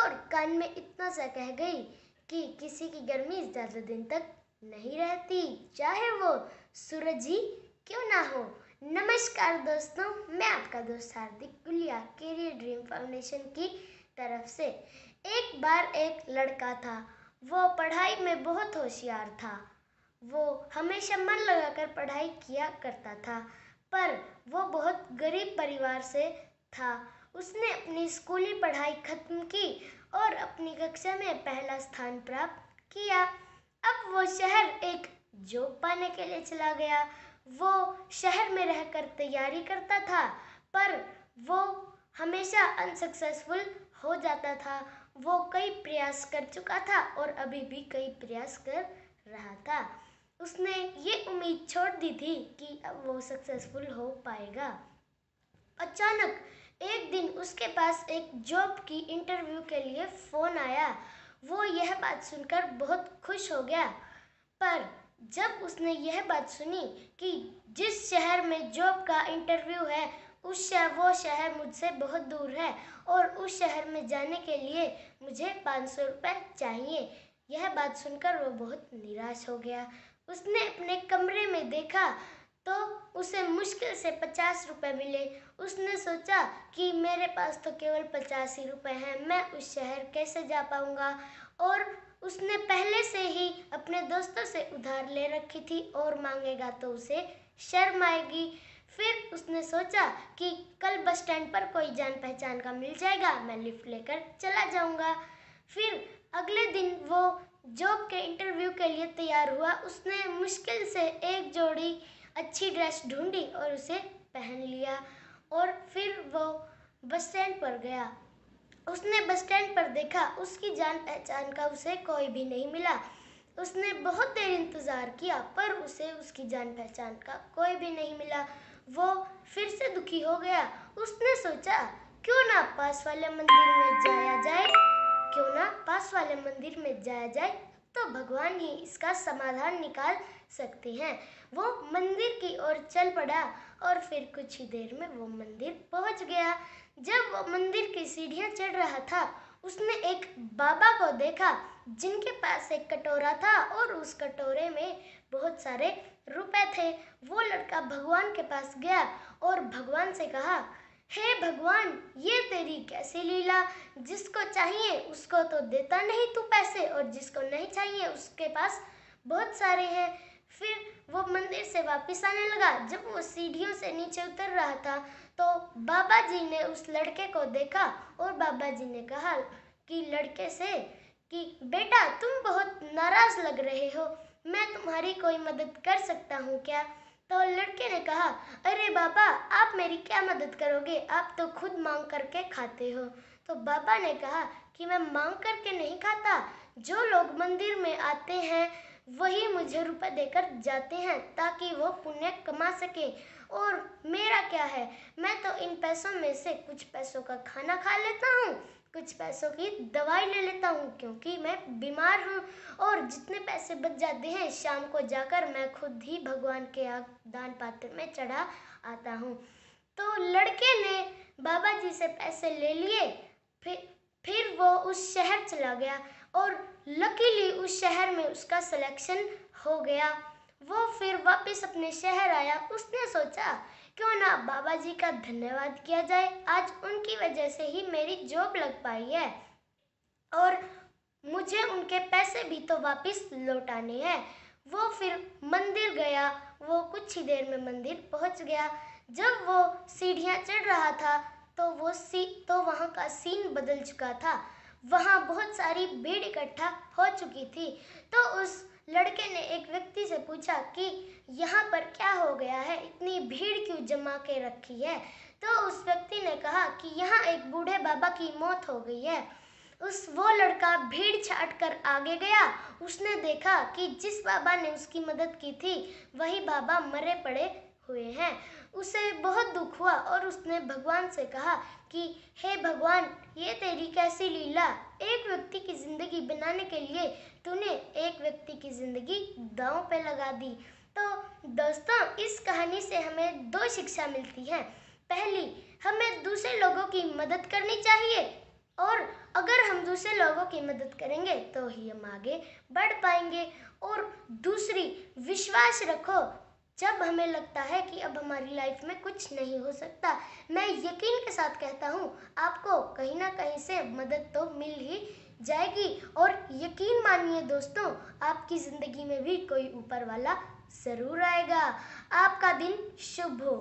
और कान में इतना सा कह गई कि किसी की गर्मी ज़्यादा दिन तक नहीं रहती, चाहे वो सूरज ही क्यों ना हो। नमस्कार दोस्तों, मैं आपका दोस्त हार्दिक गुलिया कैरियर ड्रीम फाउंडेशन की तरफ से। एक बार एक लड़का था, वो पढ़ाई में बहुत होशियार था। वो हमेशा मन लगाकर पढ़ाई किया करता था, पर वो बहुत गरीब परिवार से था। उसने अपनी स्कूली पढ़ाई खत्म की और अपनी कक्षा में पहला स्थान प्राप्त किया। अब वो शहर एक जॉब पाने के लिए चला गया। वो शहर में रहकर तैयारी करता था, पर वो हमेशा अनसक्सेसफुल हो जाता था। वो कई प्रयास कर चुका था और अभी भी कई प्रयास कर रहा था। उसने ये उम्मीद छोड़ दी थी कि अब वो सक्सेसफुल हो पाएगा। अचानक एक दिन उसके पास एक जॉब की इंटरव्यू के लिए फ़ोन आया। वो यह बात सुनकर बहुत खुश हो गया, पर जब उसने यह बात सुनी कि जिस शहर में जॉब का इंटरव्यू है वो शहर मुझसे बहुत दूर है और उस शहर में जाने के लिए मुझे 500 रुपये चाहिए, यह बात सुनकर वो बहुत निराश हो गया। उसने अपने कमरे में देखा तो उसे मुश्किल से 50 रुपये मिले। उसने सोचा कि मेरे पास तो केवल 50 ही रुपये हैं, मैं उस शहर कैसे जा पाऊंगा। और उसने पहले से ही अपने दोस्तों से उधार ले रखी थी और मांगेगा तो उसे शर्म आएगी। फिर उसने सोचा कि कल बस स्टैंड पर कोई जान पहचान का मिल जाएगा, मैं लिफ्ट लेकर चला जाऊंगा। फिर अगले दिन वो जॉब के इंटरव्यू के लिए तैयार हुआ। उसने मुश्किल से एक जोड़ी अच्छी ड्रेस ढूंढी और उसे पहन लिया और फिर वो बस स्टैंड पर गया। उसने बस स्टैंड पर देखा, उसकी जान पहचान का उसे कोई भी नहीं मिला। उसने बहुत देर इंतज़ार किया, पर उसे उसकी जान पहचान का कोई भी नहीं मिला। वो फिर से दुखी हो गया। उसने सोचा क्यों ना पास वाले मंदिर में जाया जाए, तो भगवान ही इसका समाधान निकाल सकते हैं। वो मंदिर की ओर चल पड़ा और फिर कुछ ही देर में वो मंदिर पहुंच गया। जब वो मंदिर की सीढ़ियां चढ़ रहा था, उसने एक बाबा को देखा जिनके पास एक कटोरा था और उस कटोरे में बहुत सारे रुपए थे। वो लड़का भगवान के पास गया और भगवान से कहा, हे भगवान, ये तेरी कैसी लीला, जिसको चाहिए उसको तो देता नहीं तू पैसे और जिसको नहीं चाहिए उसके पास बहुत सारे हैं। फिर वो मंदिर से वापस आने लगा। जब वो सीढ़ियों से नीचे उतर रहा था तो बाबा जी ने उस लड़के को देखा और बाबा जी ने कहा कि लड़के से कि बेटा, तुम बहुत नाराज लग रहे हो, मैं तुम्हारी कोई मदद कर सकता हूँ क्या? तो लड़के ने कहा, अरे बाबा, आप मेरी क्या मदद करोगे, आप तो खुद मांग करके खाते हो। तो बाबा ने कहा कि मैं मांग करके नहीं खाता, जो लोग मंदिर में आते हैं वही मुझे रुपए देकर जाते हैं ताकि वो पुण्य कमा सके। और मेरा क्या है, मैं तो इन पैसों में से कुछ पैसों का खाना खा लेता हूँ, कुछ पैसों की दवाई ले लेता हूँ क्योंकि मैं बीमार हूँ, और जितने पैसे बच जाते हैं शाम को जाकर मैं खुद ही भगवान के दान पात्र में चढ़ा आता हूँ। तो लड़के ने बाबा जी से पैसे ले लिए। फिर वो उस शहर चला गया और लकीली उस शहर में उसका सिलेक्शन हो गया। वो फिर वापस अपने शहर आया। उसने सोचा क्यों ना बाबा जी का धन्यवाद किया जाए, आज उनकी वजह से ही मेरी जॉब लग पाई है और मुझे उनके पैसे भी तो वापस लौटाने हैं। वो फिर मंदिर गया। वो कुछ ही देर में मंदिर पहुंच गया। जब वो सीढ़ियां चढ़ रहा था तो वहाँ का सीन बदल चुका था। वहाँ बहुत सारी भीड़ इकट्ठा हो चुकी थी। तो उस लड़के ने एक व्यक्ति से पूछा कि यहाँ पर क्या हो गया है, इतनी भीड़ क्यों जमा के रखी है? तो उस व्यक्ति ने कहा कि यहाँ एक बूढ़े बाबा की मौत हो गई है। वो लड़का भीड़ छाट कर आगे गया। उसने देखा कि जिस बाबा ने उसकी मदद की थी वही बाबा मरे पड़े हुए हैं। उसे बहुत दुख हुआ और उसने भगवान से कहा कि हे भगवान, ये तेरी कैसी लीला, एक व्यक्ति की जिंदगी बनाने के लिए तूने एक व्यक्ति की जिंदगी दांव पे लगा दी। तो दोस्तों, इस कहानी से हमें 2 शिक्षा मिलती हैं। पहली, हमें दूसरे लोगों की मदद करनी चाहिए और अगर हम दूसरे लोगों की मदद करेंगे तो ही हम आगे बढ़ पाएंगे। और दूसरी, विश्वास रखो। जब हमें लगता है कि अब हमारी लाइफ में कुछ नहीं हो सकता, मैं यकीन के साथ कहता हूँ आपको कहीं ना कहीं से मदद तो मिल ही जाएगी। और यकीन मानिए दोस्तों, आपकी ज़िंदगी में भी कोई ऊपर वाला ज़रूर आएगा। आपका दिन शुभ हो।